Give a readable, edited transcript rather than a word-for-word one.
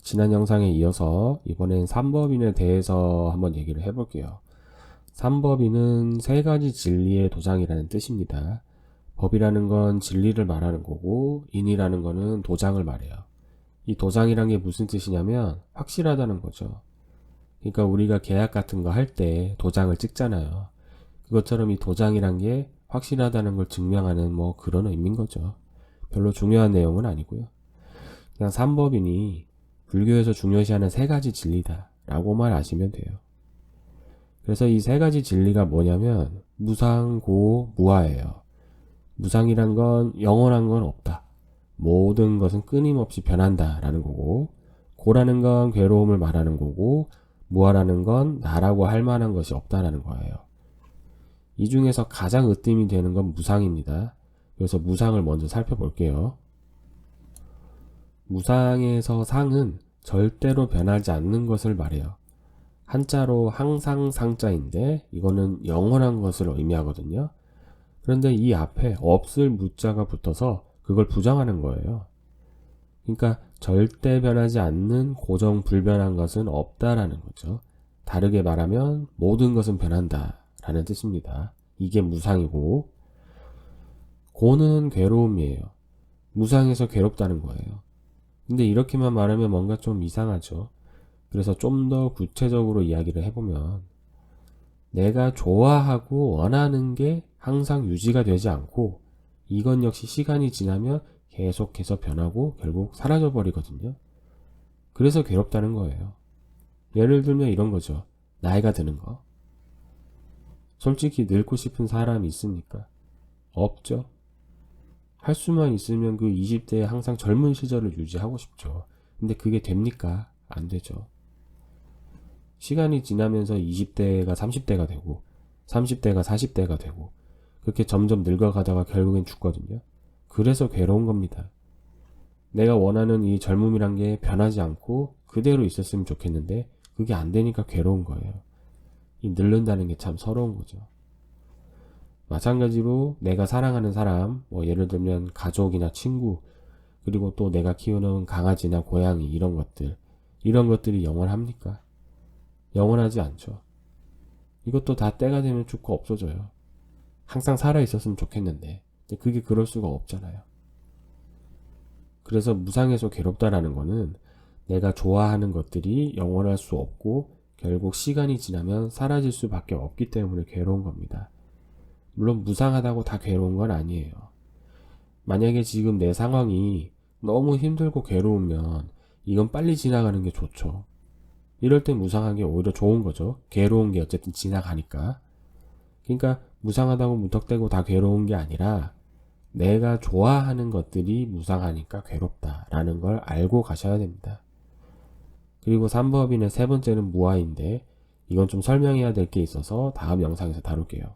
지난 영상에 이어서 이번엔 삼법인에 대해서 한번 얘기를 해볼게요. 삼법인은 세 가지 진리의 도장이라는 뜻입니다. 법이라는 건 진리를 말하는 거고, 인이라는 거는 도장을 말해요. 이 도장이란 게 무슨 뜻이냐면 확실하다는 거죠. 그러니까 우리가 계약 같은 거 할 때 도장을 찍잖아요. 그것처럼 이 도장이란 게 확실하다는 걸 증명하는 뭐 그런 의미인 거죠. 별로 중요한 내용은 아니고요. 그냥 삼법인이 불교에서 중요시하는 세 가지 진리다 라고만 아시면 돼요. 그래서 이 세 가지 진리가 뭐냐면 무상, 고, 무아예요. 무상이란 건 영원한 건 없다. 모든 것은 끊임없이 변한다 라는 거고, 고라는 건 괴로움을 말하는 거고, 무아라는 건 나라고 할 만한 것이 없다라는 거예요. 이 중에서 가장 으뜸이 되는 건 무상입니다. 그래서 무상을 먼저 살펴볼게요. 무상에서 상은 절대로 변하지 않는 것을 말해요. 한자로 항상 상자인데 이거는 영원한 것을 의미하거든요. 그런데 이 앞에 없을 무자가 붙어서 그걸 부정하는 거예요. 그러니까 절대 변하지 않는 고정 불변한 것은 없다라는 거죠. 다르게 말하면 모든 것은 변한다 라는 뜻입니다. 이게 무상이고, 고는 괴로움이에요. 무상에서 괴롭다는 거예요. 근데 이렇게만 말하면 뭔가 좀 이상하죠. 그래서 좀 더 구체적으로 이야기를 해보면, 내가 좋아하고 원하는 게 항상 유지가 되지 않고, 이건 역시 시간이 지나면 계속해서 변하고 결국 사라져 버리거든요. 그래서 괴롭다는 거예요. 예를 들면 이런 거죠. 나이가 드는 거. 솔직히 늙고 싶은 사람이 있습니까? 없죠. 할 수만 있으면 그 20대에 항상 젊은 시절을 유지하고 싶죠. 근데 그게 됩니까? 안 되죠. 시간이 지나면서 20대가 30대가 되고 30대가 40대가 되고 그렇게 점점 늙어가다가 결국엔 죽거든요. 그래서 괴로운 겁니다. 내가 원하는 이 젊음이란 게 변하지 않고 그대로 있었으면 좋겠는데 그게 안 되니까 괴로운 거예요. 이 늙는다는 게 참 서러운 거죠. 마찬가지로 내가 사랑하는 사람, 뭐 예를 들면 가족이나 친구, 그리고 또 내가 키우는 강아지나 고양이 이런 것들이 영원합니까? 영원하지 않죠. 이것도 다 때가 되면 죽고 없어져요. 항상 살아있었으면 좋겠는데 근데 그게 그럴 수가 없잖아요. 그래서 무상에서 괴롭다라는 거는 내가 좋아하는 것들이 영원할 수 없고 결국 시간이 지나면 사라질 수밖에 없기 때문에 괴로운 겁니다. 물론 무상하다고 다 괴로운 건 아니에요. 만약에 지금 내 상황이 너무 힘들고 괴로우면 이건 빨리 지나가는 게 좋죠. 이럴 땐 무상한 게 오히려 좋은 거죠. 괴로운 게 어쨌든 지나가니까. 그러니까 무상하다고 무턱대고 다 괴로운 게 아니라 내가 좋아하는 것들이 무상하니까 괴롭다라는 걸 알고 가셔야 됩니다. 그리고 삼법인의 세 번째는 무아인데 이건 좀 설명해야 될 게 있어서 다음 영상에서 다룰게요.